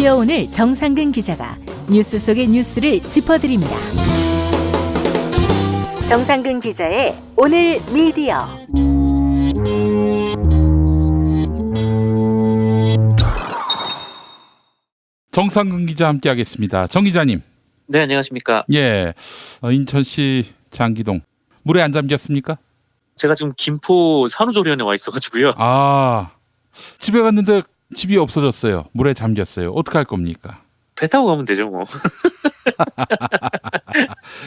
미디어 오늘 정상근 기자가 뉴스 속의 뉴스를 짚어드립니다. 정상근 기자의 오늘 미디어. 정상근 기자 함께하겠습니다. 정 기자님. 네, 안녕하십니까. 예, 인천시 장기동 물에 안 잠겼습니까? 제가 지금 김포 산후조리원에 와 있어가지고요. 집에 갔는데 집이 없어졌어요. 물에 잠겼어요. 어떻게 할 겁니까? 배 타고 가면 되죠, 뭐.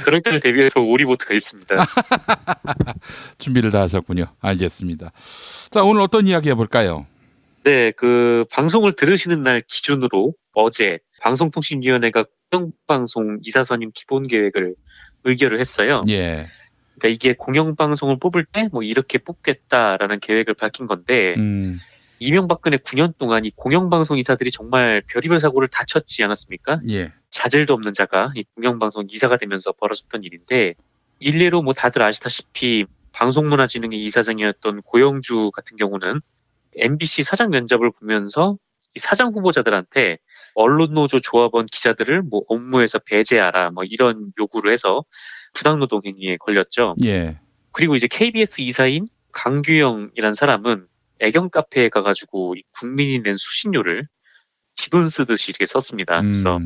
그럴 때를 대비해서 오리보트가 있습니다. 준비를 다 하셨군요. 알겠습니다. 자, 오늘 어떤 이야기 해볼까요? 네, 그 방송을 들으시는 날 기준으로 어제 방송통신위원회가 공영방송 이사선임 기본계획을 의결을 했어요. 예. 그러니까 이게 공영방송을 뽑을 때 뭐 이렇게 뽑겠다라는 계획을 밝힌 건데 이명박근혜 9년 동안 이 공영방송 이사들이 정말 별의별 사고를 다 쳤지 않았습니까? 예. 자질도 없는 자가 이 공영방송 이사가 되면서 벌어졌던 일인데, 일례로 뭐 다들 아시다시피 방송문화진흥회 이사장이었던 고영주 같은 경우는 MBC 사장 면접을 보면서 이 사장 후보자들한테 언론노조 조합원 기자들을 뭐 업무에서 배제하라 뭐 이런 요구를 해서 부당노동 행위에 걸렸죠. 예. 그리고 이제 KBS 이사인 강규영이란 사람은 애견 카페에 가가지고 이 국민이 낸 수신료를 지돈 쓰듯이 이렇게 썼습니다. 그래서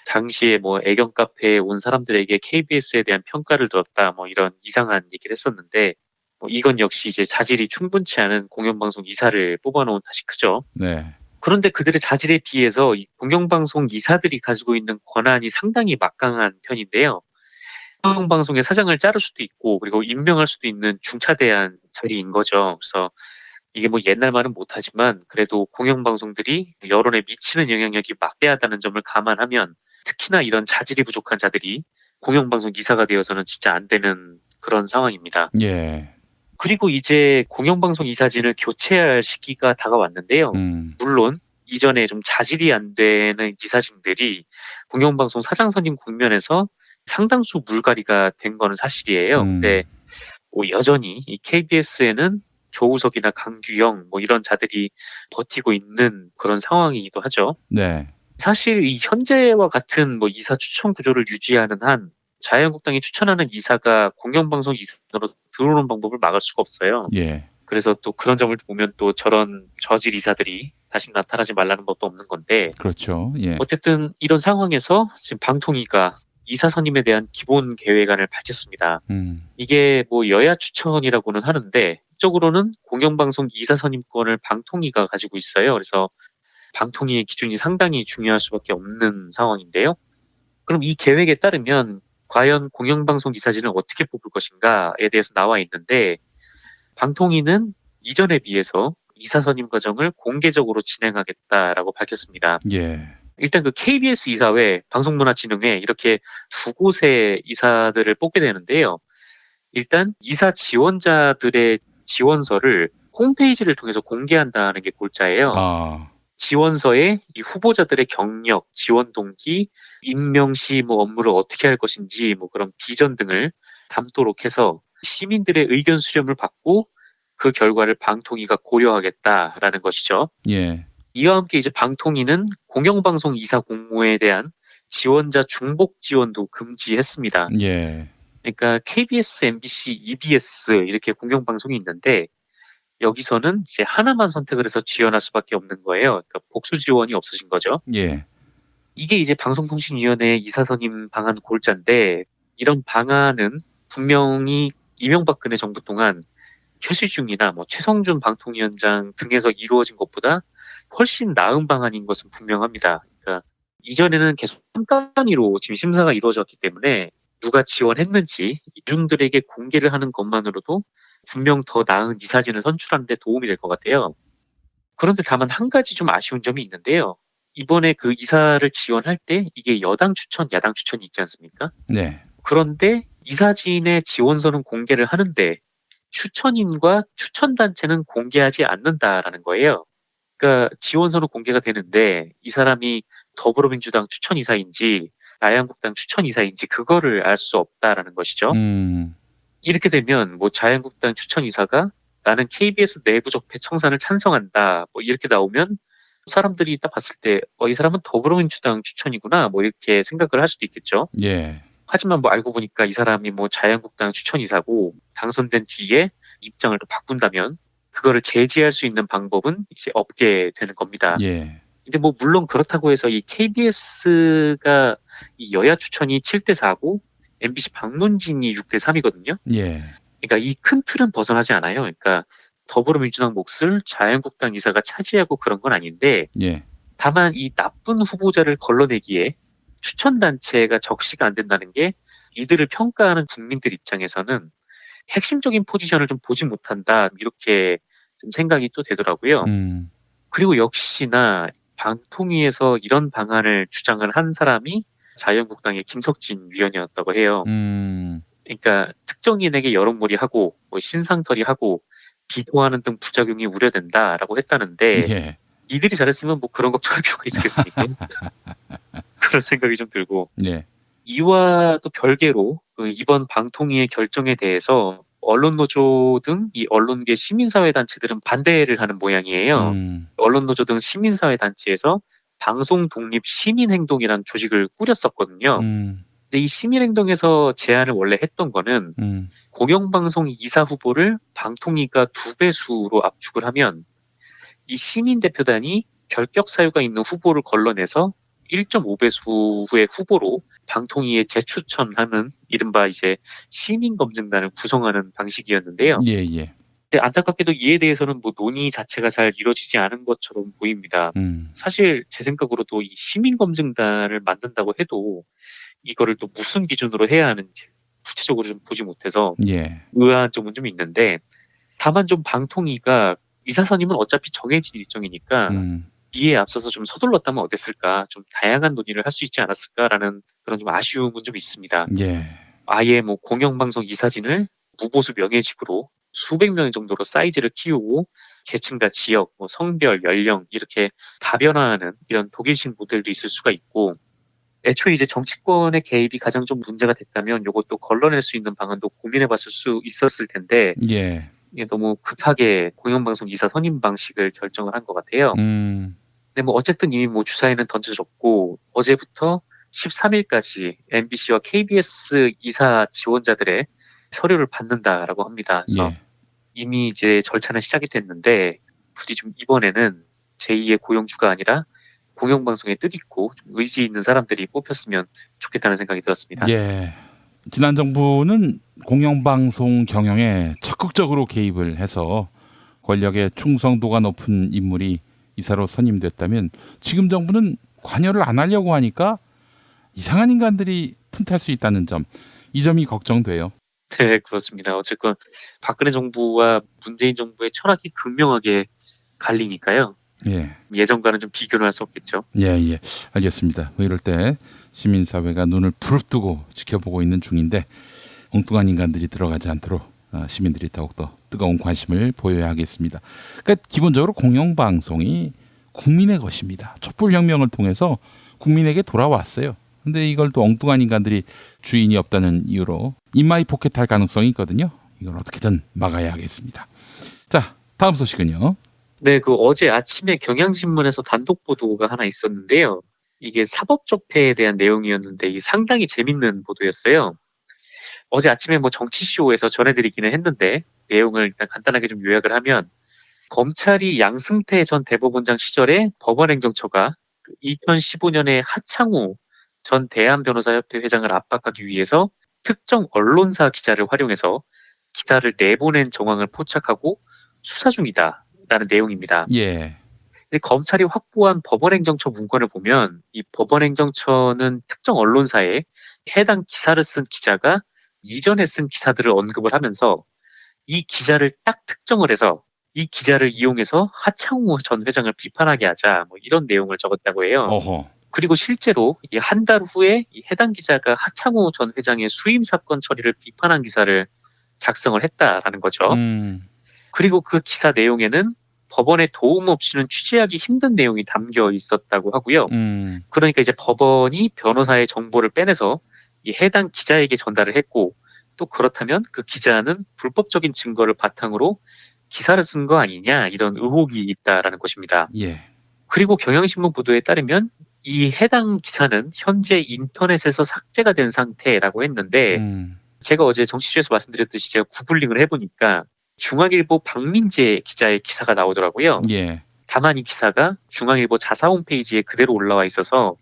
당시에 뭐 애견 카페에 온 사람들에게 KBS에 대한 평가를 들었다 뭐 이런 이상한 얘기를 했었는데, 뭐 이건 역시 이제 자질이 충분치 않은 공영방송 이사를 뽑아놓은 탓이 크죠. 네. 그런데 그들의 자질에 비해서 이 공영방송 이사들이 가지고 있는 권한이 상당히 막강한 편인데요. 공영방송의 사장을 자를 수도 있고 그리고 임명할 수도 있는 중차대한 자리인 거죠. 그래서 이게 뭐 옛날 말은 못하지만 그래도 공영방송들이 여론에 미치는 영향력이 막대하다는 점을 감안하면 특히나 이런 자질이 부족한 자들이 공영방송 이사가 되어서는 진짜 안 되는 그런 상황입니다. 예. 그리고 이제 공영방송 이사진을 교체할 시기가 다가왔는데요. 물론 이전에 좀 자질이 안 되는 이사진들이 공영방송 사장 선임 국면에서 상당수 물갈이가 된 거는 사실이에요. 근데 뭐 여전히 이 KBS에는 조우석이나 강규영 뭐 이런 자들이 버티고 있는 그런 상황이기도 하죠. 네. 사실 이 현재와 같은 뭐 이사 추천 구조를 유지하는 한 자유한국당이 추천하는 이사가 공영방송 이사로 들어오는 방법을 막을 수가 없어요. 예. 그래서 또 그런 점을 보면 또 저런 저질 이사들이 다시 나타나지 말라는 것도 없는 건데, 그렇죠. 예. 어쨌든 이런 상황에서 지금 방통위가 이사 선임에 대한 기본 계획안을 밝혔습니다. 이게 뭐 여야 추천이라고는 하는데 적으로는 공영방송 이사 선임권을 방통위가 가지고 있어요. 그래서 방통위의 기준이 상당히 중요할 수밖에 없는 상황인데요. 그럼 이 계획에 따르면 과연 공영방송 이사진을 어떻게 뽑을 것인가에 대해서 나와 있는데, 방통위는 이전에 비해서 이사 선임 과정을 공개적으로 진행하겠다라고 밝혔습니다. 예. 일단 그 KBS 이사회, 방송문화진흥회 이렇게 두 곳의 이사들을 뽑게 되는데요. 일단 이사 지원자들의 지원서를 홈페이지를 통해서 공개한다는 게 골자예요. 지원서에 이 후보자들의 경력, 지원 동기, 임명 시 뭐 업무를 어떻게 할 것인지 뭐 그런 비전 등을 담도록 해서 시민들의 의견 수렴을 받고 그 결과를 방통위가 고려하겠다라는 것이죠. 예. 이와 함께 이제 방통위는 공영방송 이사 공모에 대한 지원자 중복 지원도 금지했습니다. 예. 그러니까 KBS, MBC, EBS 이렇게 공영방송이 있는데 여기서는 이제 하나만 선택을 해서 지원할 수밖에 없는 거예요. 그러니까 복수 지원이 없어진 거죠. 예. 이게 이제 방송통신위원회 이사 선임 방안 골자인데, 이런 방안은 분명히 이명박근혜 정부 동안 최시중이나 뭐 최성준 방통위원장 등에서 이루어진 것보다 훨씬 나은 방안인 것은 분명합니다. 그러니까 이전에는 계속 깜깜이로 지금 심사가 이루어졌기 때문에 누가 지원했는지 이중들에게 공개를 하는 것만으로도 분명 더 나은 이사진을 선출하는 데 도움이 될 것 같아요. 그런데 다만 한 가지 좀 아쉬운 점이 있는데요. 이번에 그 이사를 지원할 때 이게 여당 추천, 야당 추천이 있지 않습니까? 네. 그런데 이사진의 지원서는 공개를 하는데 추천인과 추천단체는 공개하지 않는다라는 거예요. 그러니까 지원서는 공개가 되는데 이 사람이 더불어민주당 추천 이사인지 자유한국당 추천 이사인지 그거를 알 수 없다라는 것이죠. 이렇게 되면 뭐 자유한국당 추천 이사가 나는 KBS 내부 적폐 청산을 찬성한다 뭐 이렇게 나오면 사람들이 딱 봤을 때 이 사람은 더불어민주당 추천이구나 뭐 이렇게 생각을 할 수도 있겠죠. 예. 하지만 뭐 알고 보니까 이 사람이 뭐 자유한국당 추천이사고 당선된 뒤에 입장을 또 바꾼다면 그거를 제지할 수 있는 방법은 이제 없게 되는 겁니다. 예. 근데 뭐 물론 그렇다고 해서 이 KBS가 이 여야 추천이 7대4고 MBC 박문진이 6대3이거든요. 예. 그러니까 이 큰 틀은 벗어나지 않아요. 그러니까 더불어민주당 몫을 자유한국당 이사가 차지하고 그런 건 아닌데 예. 다만 이 나쁜 후보자를 걸러내기에 추천단체가 적시가 안 된다는 게 이들을 평가하는 국민들 입장에서는 핵심적인 포지션을 좀 보지 못한다 이렇게 좀 생각이 또 되더라고요. 그리고 역시나 방통위에서 이런 방안을 주장을 한 사람이 자유한국당의 김석진 위원이었다고 해요. 그러니까 특정인에게 여론몰이하고 뭐 신상털이하고 비호하는 등 부작용이 우려된다라고 했다는데 예. 이들이 잘했으면 뭐 그런 걱정할 필요가 있겠습니까? 그런 생각이 좀 들고 예. 이와 또 별개로 이번 방통위의 결정에 대해서 언론노조 등 이 언론계 시민사회단체들은 반대를 하는 모양이에요. 언론노조 등 시민사회단체에서 방송독립시민행동이라는 조직을 꾸렸었거든요. 근데 이 시민행동에서 제안을 원래 했던 거는 공영방송 이사 후보를 방통위가 2배수로 압축을 하면 이 시민대표단이 결격 사유가 있는 후보를 걸러내서 1.5배수의 후보로 방통위에 재추천하는 이른바 이제 시민검증단을 구성하는 방식이었는데요. 예. 예. 근데 안타깝게도 이에 대해서는 뭐 논의 자체가 잘 이루어지지 않은 것처럼 보입니다. 사실 제 생각으로도 이 시민검증단을 만든다고 해도 이거를 또 무슨 기준으로 해야 하는지 구체적으로 좀 보지 못해서 예. 의아한 점은 좀 있는데 다만 좀 방통위가 이사 선임은 어차피 정해진 일정이니까 이에 앞서서 좀 서둘렀다면 어땠을까, 좀 다양한 논의를 할 수 있지 않았을까라는 그런 좀 아쉬움은 좀 있습니다. 예. 아예 뭐 공영방송 이사진을 무보수 명예직으로 수백 명 정도로 사이즈를 키우고 계층과 지역, 뭐 성별, 연령 이렇게 다변화하는 이런 독일식 모델도 있을 수가 있고 애초에 이제 정치권의 개입이 가장 좀 문제가 됐다면 이것도 걸러낼 수 있는 방안도 고민해봤을 수 있었을 텐데 예. 이게 너무 급하게 공영방송 이사 선임 방식을 결정을 한 것 같아요. 근데 뭐 어쨌든 이미 뭐 주사위는 던져졌고 어제부터 13일까지 MBC와 KBS 이사 지원자들의 서류를 받는다라고 합니다. 그래서 예. 이미 이제 절차는 시작이 됐는데 부디 좀 이번에는 제2의 고용주가 아니라 공영방송에 뜻있고 좀 의지 있는 사람들이 뽑혔으면 좋겠다는 생각이 들었습니다. 예. 지난 정부는 공영방송 경영에 적극적으로 개입을 해서 권력의 충성도가 높은 인물이 이사로 선임됐다면 지금 정부는 관여를 안 하려고 하니까 이상한 인간들이 틈탈 수 있다는 점, 이 점이 걱정돼요. 네, 그렇습니다. 어쨌건 박근혜 정부와 문재인 정부의 철학이 극명하게 갈리니까요. 예. 예전과는 좀 비교를 할 수 없겠죠. 예. 알겠습니다. 뭐 이럴 때 시민사회가 눈을 부릅뜨고 지켜보고 있는 중인데 엉뚱한 인간들이 들어가지 않도록 시민들이 더욱더 뜨거운 관심을 보여야 하겠습니다. 그러니까 기본적으로 공영방송이 국민의 것입니다. 촛불혁명을 통해서 국민에게 돌아왔어요. 근데 이걸 또 엉뚱한 인간들이 주인이 없다는 이유로 인마이 포켓할 가능성이 있거든요. 이걸 어떻게든 막아야 하겠습니다. 자, 다음 소식은요. 네, 그 어제 아침에 경향신문에서 단독 보도가 하나 있었는데요. 이게 사법적폐에 대한 내용이었는데 이 상당히 재밌는 보도였어요. 어제 아침에 뭐 정치쇼에서 전해드리기는 했는데 내용을 일단 간단하게 좀 요약을 하면 검찰이 양승태 전 대법원장 시절에 법원행정처가 2015년에 하창우 전 대한변호사협회 회장을 압박하기 위해서 특정 언론사 기자를 활용해서 기사를 내보낸 정황을 포착하고 수사 중이다라는 내용입니다. 예. 근데 검찰이 확보한 법원행정처 문건을 보면 이 법원행정처는 특정 언론사에 해당 기사를 쓴 기자가 이전에 쓴 기사들을 언급을 하면서 이 기자를 딱 특정을 해서 이 기자를 이용해서 하창우 전 회장을 비판하게 하자 뭐 이런 내용을 적었다고 해요. 어허. 그리고 실제로 한 달 후에 이 해당 기자가 하창우 전 회장의 수임 사건 처리를 비판한 기사를 작성을 했다라는 거죠. 그리고 그 기사 내용에는 법원의 도움 없이는 취재하기 힘든 내용이 담겨 있었다고 하고요. 그러니까 이제 법원이 변호사의 정보를 빼내서 이 해당 기자에게 전달을 했고 또 그렇다면 그 기자는 불법적인 증거를 바탕으로 기사를 쓴 거 아니냐 이런 의혹이 있다라는 것입니다. 예. 그리고 경향신문 보도에 따르면 이 해당 기사는 현재 인터넷에서 삭제가 된 상태라고 했는데 제가 어제 정치쇼에서 말씀드렸듯이 제가 구글링을 해보니까 중앙일보 박민재 기자의 기사가 나오더라고요. 예. 다만 이 기사가 중앙일보 자사 홈페이지에 그대로 올라와 있어서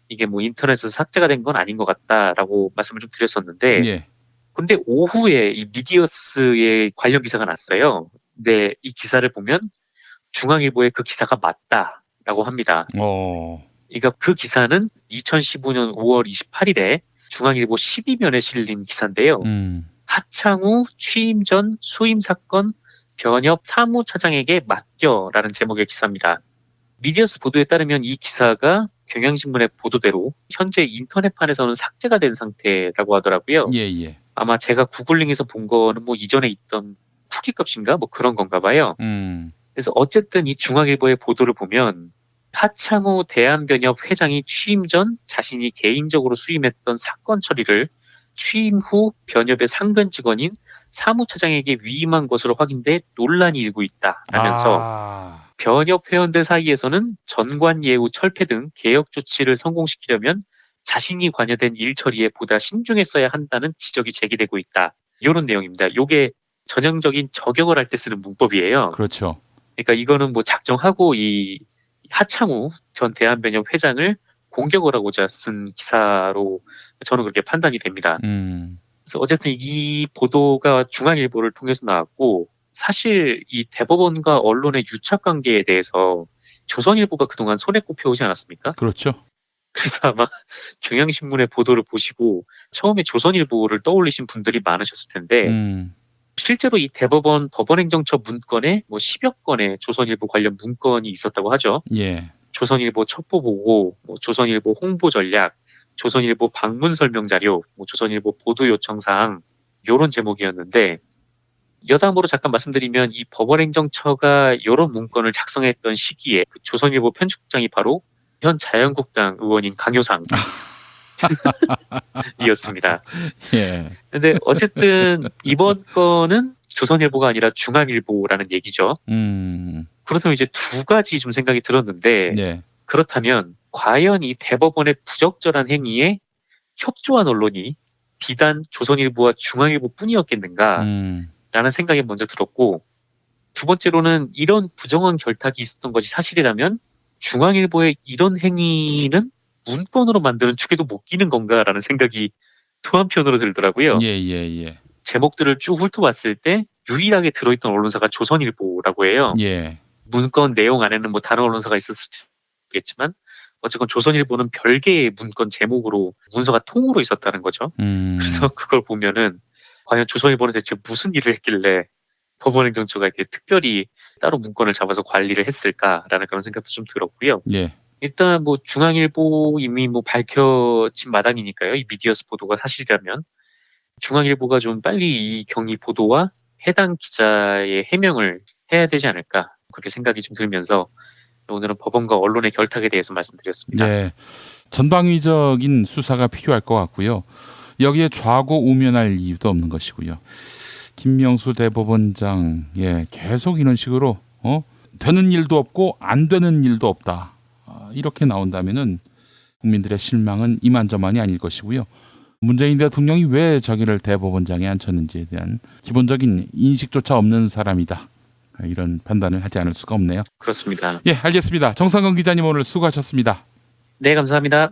이게 뭐 인터넷에서 삭제가 된 건 아닌 것 같다라고 말씀을 좀 드렸었는데 예. 근데 오후에 이 미디어스의 관련 기사가 났어요. 근데 이 기사를 보면 중앙일보에 그 기사가 맞다라고 합니다. 그러니까 그 기사는 2015년 5월 28일에 중앙일보 12면에 실린 기사인데요. 하창우 취임 전 수임 사건 변협 사무차장에게 맡겨라는 제목의 기사입니다. 미디어스 보도에 따르면 이 기사가 경향신문의 보도대로 현재 인터넷판에서는 삭제가 된 상태라고 하더라고요. 예. 아마 제가 구글링에서 본 거는 뭐 이전에 있던 쿠키값인가 뭐 그런 건가 봐요. 그래서 어쨌든 이 중앙일보의 보도를 보면 하창우 대한변협 회장이 취임 전 자신이 개인적으로 수임했던 사건 처리를 취임 후 변협의 상근 직원인 사무차장에게 위임한 것으로 확인돼 논란이 일고 있다라면서 변협 회원들 사이에서는 전관 예우 철폐 등 개혁 조치를 성공시키려면 자신이 관여된 일 처리에 보다 신중했어야 한다는 지적이 제기되고 있다. 이런 내용입니다. 이게 전형적인 저격을 할 때 쓰는 문법이에요. 그렇죠. 그러니까 이거는 뭐 작정하고 이 하창우 전 대한변협 회장을 공격을 하고자 쓴 기사로 저는 그렇게 판단이 됩니다. 그래서 어쨌든 이 보도가 중앙일보를 통해서 나왔고 사실 이 대법원과 언론의 유착 관계에 대해서 조선일보가 그동안 손에 꼽혀오지 않았습니까? 그렇죠. 그래서 아마 경향신문의 보도를 보시고 처음에 조선일보를 떠올리신 분들이 많으셨을 텐데 실제로 이 대법원 법원행정처 문건에 뭐 10여 건의 조선일보 관련 문건이 있었다고 하죠. 예. 조선일보 첩보보고, 뭐 조선일보 홍보전략, 조선일보 방문 설명 자료, 뭐 조선일보 보도 요청 사항 이런 제목이었는데 여담으로 잠깐 말씀드리면 이 법원행정처가 이런 문건을 작성했던 시기에 그 조선일보 편집국장이 바로 현 자유한국당 의원인 강효상 이었습니다. 예. 근데 어쨌든 이번 건은 조선일보가 아니라 중앙일보라는 얘기죠. 그렇다면 이제 두 가지 좀 생각이 들었는데 네. 그렇다면 과연 이 대법원의 부적절한 행위에 협조한 언론이 비단 조선일보와 중앙일보뿐이었겠는가라는 생각이 먼저 들었고 두 번째로는 이런 부정한 결탁이 있었던 것이 사실이라면 중앙일보의 이런 행위는 문건으로 만드는 축에도 못 끼는 건가라는 생각이 또 한편으로 들더라고요. 예. 제목들을 쭉 훑어봤을 때 유일하게 들어있던 언론사가 조선일보라고 해요. 예. 문건 내용 안에는 뭐 다른 언론사가 있었겠지만 어쨌건 조선일보는 별개의 문건 제목으로 문서가 통으로 있었다는 거죠. 그래서 그걸 보면은 과연 조선일보는 대체 무슨 일을 했길래 법원행정처가 이렇게 특별히 따로 문건을 잡아서 관리를 했을까라는 그런 생각도 좀 들었고요. 예. 일단 뭐 중앙일보 이미 뭐 밝혀진 마당이니까요. 이 미디어스 보도가 사실이라면 중앙일보가 좀 빨리 이 경위 보도와 해당 기자의 해명을 해야 되지 않을까 그렇게 생각이 좀 들면서 오늘은 법원과 언론의 결탁에 대해서 말씀드렸습니다. 예. 전방위적인 수사가 필요할 것 같고요. 여기에 좌고우면할 이유도 없는 것이고요. 김명수 대법원장 계속 이런 식으로 되는 일도 없고 안 되는 일도 없다. 이렇게 나온다면은 국민들의 실망은 이만저만이 아닐 것이고요. 문재인 대통령이 왜 자기를 대법원장에 앉혔는지에 대한 기본적인 인식조차 없는 사람이다. 이런 판단을 하지 않을 수가 없네요. 그렇습니다. 예, 알겠습니다. 정상근 기자님 오늘 수고하셨습니다. 네, 감사합니다.